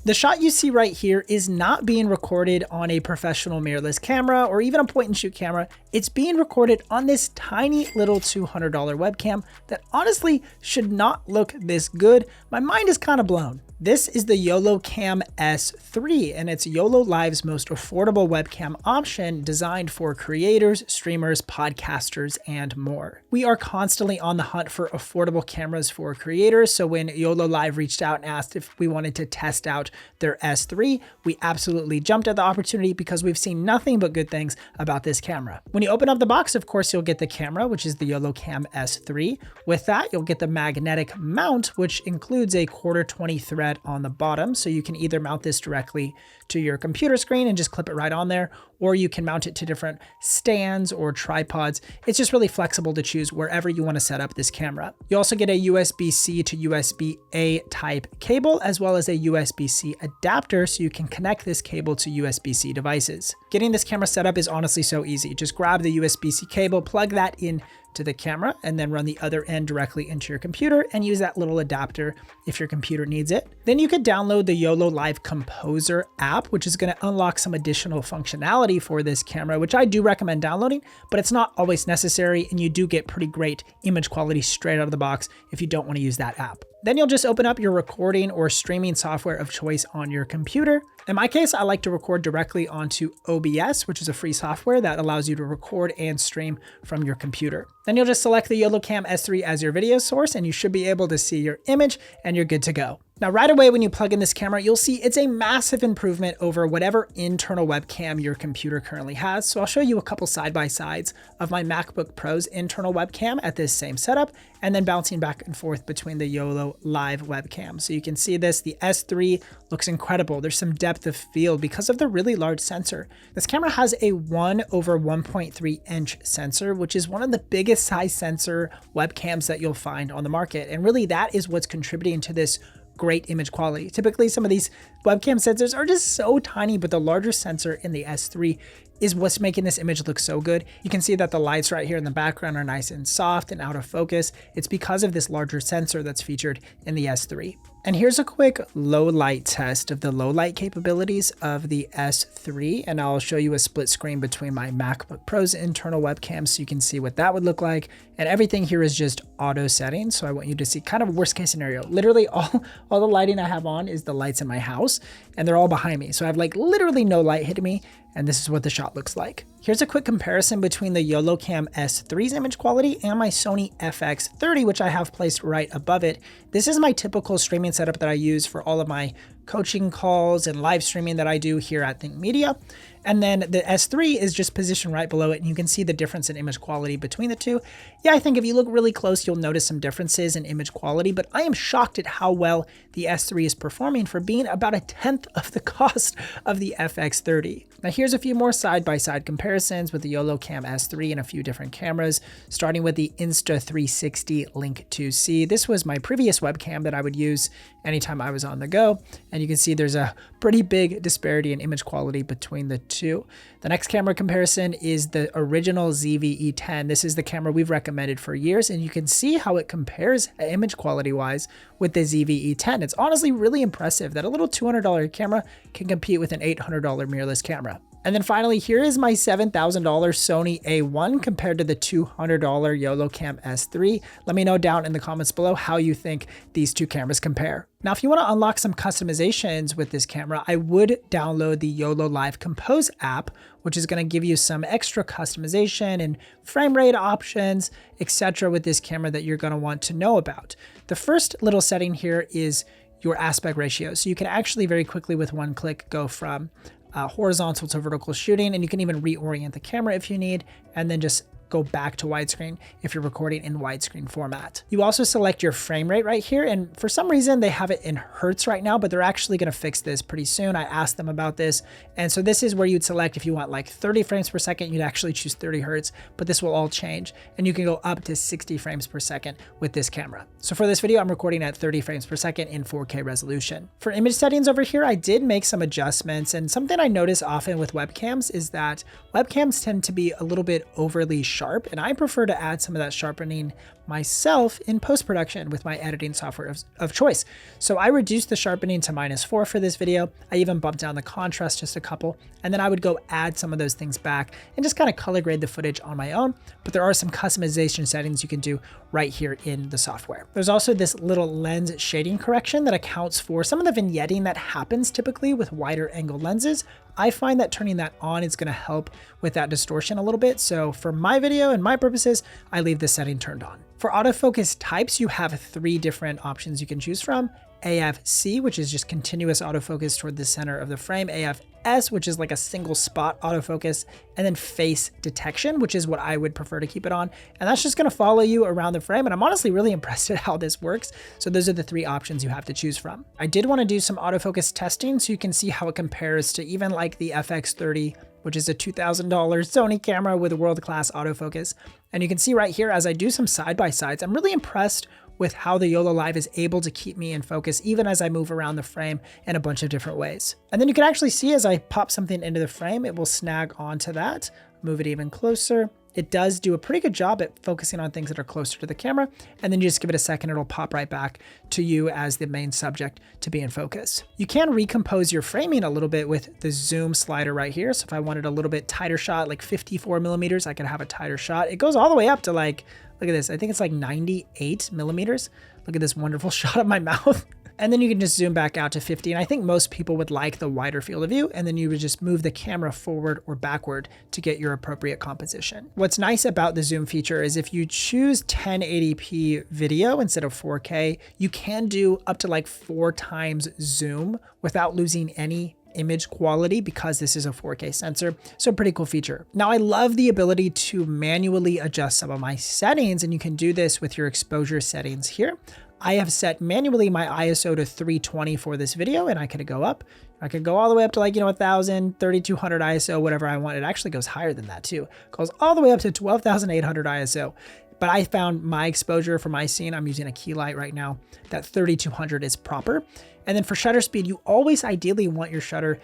The shot you see right here is not being recorded on a professional mirrorless camera or even a point and shoot camera. It's being recorded on this tiny little $200 webcam that honestly should not look this good. My mind is kind of blown. This is the YoloCam S3, and it's YoloLiv's most affordable webcam option designed for creators, streamers, podcasters, and more. We are constantly on the hunt for affordable cameras for creators, so when YoloLiv reached out and asked if we wanted to test out their S3, we absolutely jumped at the opportunity because we've seen nothing but good things about this camera. When you open up the box, of course, you'll get the camera, which is the YoloCam S3. With that, you'll get the magnetic mount, which includes a 1/4-20 thread on the bottom, so you can either mount this directly to your computer screen and just clip it right on there, or you can mount it to different stands or tripods. It's just really flexible to choose wherever you want to set up this camera. You also get a USB-C to USB-A type cable, as well as a USB-C adapter, so you can connect this cable to USB-C devices. Getting this camera set up is honestly so easy. Just grab the USB-C cable, plug that in to the camera, and then run the other end directly into your computer and use that little adapter if your computer needs it. Then you could download the YoloLiv Composer app, which is going to unlock some additional functionality for this camera, which I do recommend downloading, but it's not always necessary, and you do get pretty great image quality straight out of the box if you don't want to use that app. Then you'll just open up your recording or streaming software of choice on your computer. In my case, I like to record directly onto OBS, which is a free software that allows you to record and stream from your computer. Then you'll just select the YoloCam S3 as your video source, and you should be able to see your image and you're good to go. Now, right away, when you plug in this camera, you'll see it's a massive improvement over whatever internal webcam your computer currently has. So I'll show you a couple side-by-sides of my MacBook Pro's internal webcam at this same setup, and then bouncing back and forth between the YoloLiv webcam. So you can see this, the S3 looks incredible. There's some depth of field because of the really large sensor. This camera has a 1/1.3 inch sensor, which is one of the biggest size sensor webcams that you'll find on the market. And really that is what's contributing to this great image quality. Typically, some of these webcam sensors are just so tiny, but the larger sensor in the S3 is what's making this image look so good. You can see that the lights right here in the background are nice and soft and out of focus. It's because of this larger sensor that's featured in the S3. And here's a quick low light test of the low light capabilities of the S3. And I'll show you a split screen between my MacBook Pro's internal webcam so you can see what that would look like. And everything here is just auto settings. So I want you to see kind of worst case scenario. Literally all the lighting I have on is the lights in my house, and they're all behind me. So I have like literally no light hitting me. And this is what the shot looks like. Here's a quick comparison between the YoloCam S3's image quality and my Sony FX30, which I have placed right above it. This is my typical streaming setup that I use for all of my coaching calls and live streaming that I do here at Think Media. And then the S3 is just positioned right below it, and you can see the difference in image quality between the two. Yeah, I think if you look really close, you'll notice some differences in image quality, but I am shocked at how well the S3 is performing for being about 1/10 of the cost of the FX30. Now here's a few more side-by-side comparisons with the YoloCam S3 and a few different cameras, starting with the Insta360 Link 2C. This was my previous webcam that I would use anytime I was on the go, and you can see there's a pretty big disparity in image quality between the two. The next camera comparison is the original ZV-E10. This is the camera we've recommended for years, and you can see how it compares image quality wise with the ZV-E10. It's honestly really impressive that a little $200 camera can compete with an $800 mirrorless camera. And then finally, here is my $7,000 Sony A1 compared to the $200 YoloCam S3. Let me know down in the comments below how you think these two cameras compare. Now, if you want to unlock some customizations with this camera, I would download the YoloLiv Compose app, which is going to give you some extra customization and frame rate options, etc. with this camera that you're going to want to know about. The first little setting here is your aspect ratio. So you can actually very quickly with one click go from horizontal to vertical shooting, and you can even reorient the camera if you need, and then just go back to widescreen if you're recording in widescreen format. You also select your frame rate right here, and for some reason they have it in hertz right now, but they're actually going to fix this pretty soon. I asked them about this, and so this is where you'd select if you want like 30 frames per second, you'd actually choose 30 hertz, but this will all change, and you can go up to 60 frames per second with this camera. So for this video, I'm recording at 30 frames per second in 4K resolution. For image settings over here, I did make some adjustments, and something I notice often with webcams is that webcams tend to be a little bit overly sharp, and I prefer to add some of that sharpening myself in post-production with my editing software of choice. So I reduced the sharpening to -4 for this video. I even bumped down the contrast just a couple, and then I would go add some of those things back and just kind of color grade the footage on my own. But there are some customization settings you can do right here in the software. There's also this little lens shading correction that accounts for some of the vignetting that happens typically with wider angle lenses. I find that turning that on is going to help with that distortion a little bit. So for my video and my purposes, I leave this setting turned on. For autofocus types, you have 3 different options you can choose from. AF-C, which is just continuous autofocus toward the center of the frame. AF-S, which is like a single spot autofocus, and then face detection, which is what I would prefer to keep it on. And that's just going to follow you around the frame. And I'm honestly really impressed at how this works. So those are the 3 options you have to choose from. I did want to do some autofocus testing so you can see how it compares to even like the FX30, which is a $2,000 Sony camera with a world-class autofocus. And you can see right here, as I do some side-by-sides, I'm really impressed with how the YoloLiv is able to keep me in focus even as I move around the frame in a bunch of different ways. And then you can actually see as I pop something into the frame, it will snag onto that, move it even closer. It does do a pretty good job at focusing on things that are closer to the camera, and then you just give it a second, it'll pop right back to you as the main subject to be in focus. You can recompose your framing a little bit with the zoom slider right here. So if I wanted a little bit tighter shot, like 54 millimeters, I could have a tighter shot. It goes all the way up to like, look at this, I think it's like 98 millimeters. Look at this wonderful shot of my mouth. And then you can just zoom back out to 50. And I think most people would like the wider field of view. And then you would just move the camera forward or backward to get your appropriate composition. What's nice about the zoom feature is if you choose 1080p video instead of 4K, you can do up to like 4 times zoom without losing any image quality because this is a 4K sensor. So pretty cool feature. Now I love the ability to manually adjust some of my settings, and you can do this with your exposure settings here. I have set manually my ISO to 320 for this video, and I could go up. I could go all the way up to like, 1000, 3200 ISO, whatever I want. It actually goes higher than that too. It goes all the way up to 12,800 ISO. But I found my exposure for my scene, I'm using a key light right now, that 3200 is proper. And then for shutter speed, you always ideally want your shutter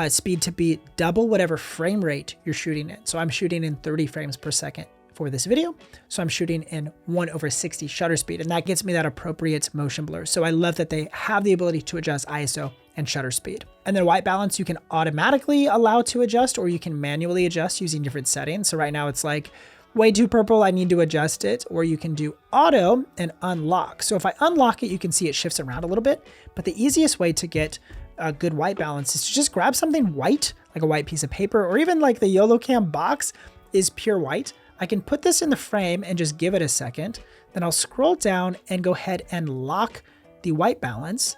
speed to be double whatever frame rate you're shooting in. So I'm shooting in 30 frames per second for this video. So I'm shooting in 1/60 shutter speed, and that gets me that appropriate motion blur. So I love that they have the ability to adjust ISO and shutter speed. And then white balance, you can automatically allow to adjust, or you can manually adjust using different settings. So right now it's like way too purple, I need to adjust it, or you can do auto and unlock. So if I unlock it, you can see it shifts around a little bit, but the easiest way to get a good white balance is to just grab something white, like a white piece of paper, or even like the YoloCam box is pure white. I can put this in the frame and just give it a second. Then I'll scroll down and go ahead and lock the white balance.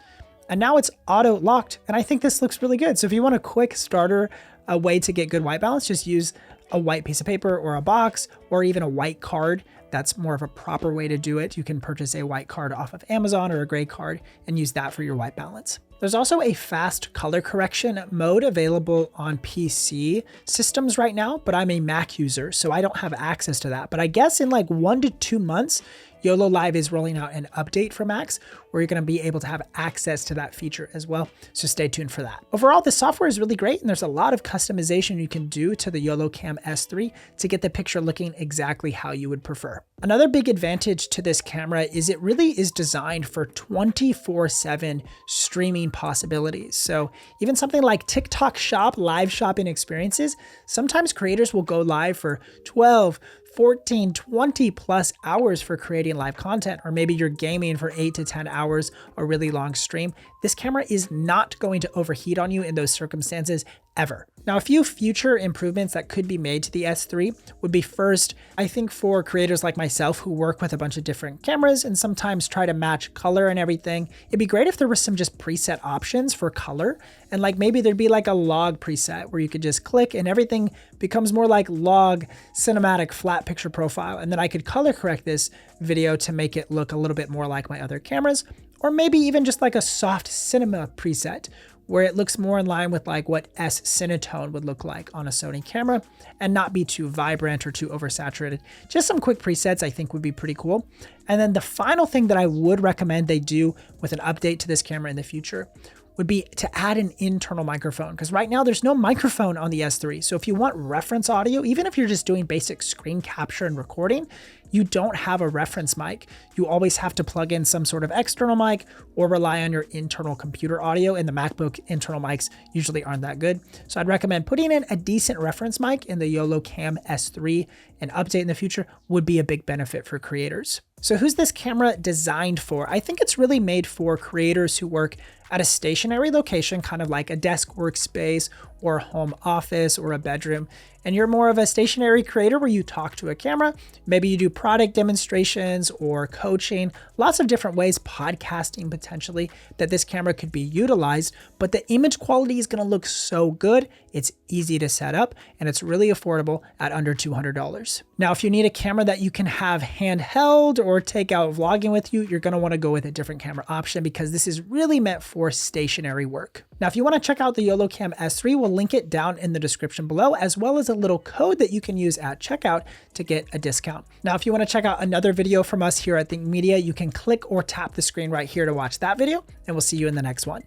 And now it's auto locked. And I think this looks really good. So if you want a quick starter, a way to get good white balance, just use a white piece of paper or a box, or even a white card. That's more of a proper way to do it. You can purchase a white card off of Amazon or a gray card and use that for your white balance. There's also a fast color correction mode available on PC systems right now, but I'm a Mac user, so I don't have access to that. But I guess in like 1 to 2 months, YoloLiv is rolling out an update for Macs where you're going to be able to have access to that feature as well. So stay tuned for that. Overall, the software is really great, and there's a lot of customization you can do to the YoloCam S3 to get the picture looking exactly how you would prefer. Another big advantage to this camera is it really is designed for 24/7 streaming possibilities. So even something like TikTok Shop live shopping experiences, sometimes creators will go live for 12, 14, 20 plus hours for creating live content, or maybe you're gaming for 8 to 10 hours, a really long stream. This camera is not going to overheat on you in those circumstances ever. Now, a few future improvements that could be made to the S3 would be first, I think for creators like myself who work with a bunch of different cameras and sometimes try to match color and everything, it'd be great if there was some just preset options for color. And like maybe there'd be like a log preset where you could just click and everything becomes more like log cinematic flat picture profile. And then I could color correct this video to make it look a little bit more like my other cameras, or maybe even just like a soft cinema preset where it looks more in line with like what S-Cinetone would look like on a Sony camera and not be too vibrant or too oversaturated. Just some quick presets I think would be pretty cool. And then the final thing that I would recommend they do with an update to this camera in the future would be to add an internal microphone, because right now there's no microphone on the S3. So if you want reference audio, even if you're just doing basic screen capture and recording, you don't have a reference mic. You always have to plug in some sort of external mic or rely on your internal computer audio, and the MacBook internal mics usually aren't that good. So I'd recommend putting in a decent reference mic in the YoloCam S3 and update in the future would be a big benefit for creators. So who's this camera designed for? I think it's really made for creators who work at a stationary location, kind of like a desk workspace or home office or a bedroom. And you're more of a stationary creator where you talk to a camera. Maybe you do product demonstrations or coaching, lots of different ways, podcasting potentially, that this camera could be utilized. But the image quality is going to look so good. It's easy to set up and it's really affordable at under $200. Now, if you need a camera that you can have handheld or take out vlogging with you, you're going to want to go with a different camera option because this is really meant for stationary work. Now, if you want to check out the YoloCam S3, we'll link it down in the description below, as well as a little code that you can use at checkout to get a discount. Now, if you want to check out another video from us here at Think Media, you can click or tap the screen right here to watch that video, and we'll see you in the next one.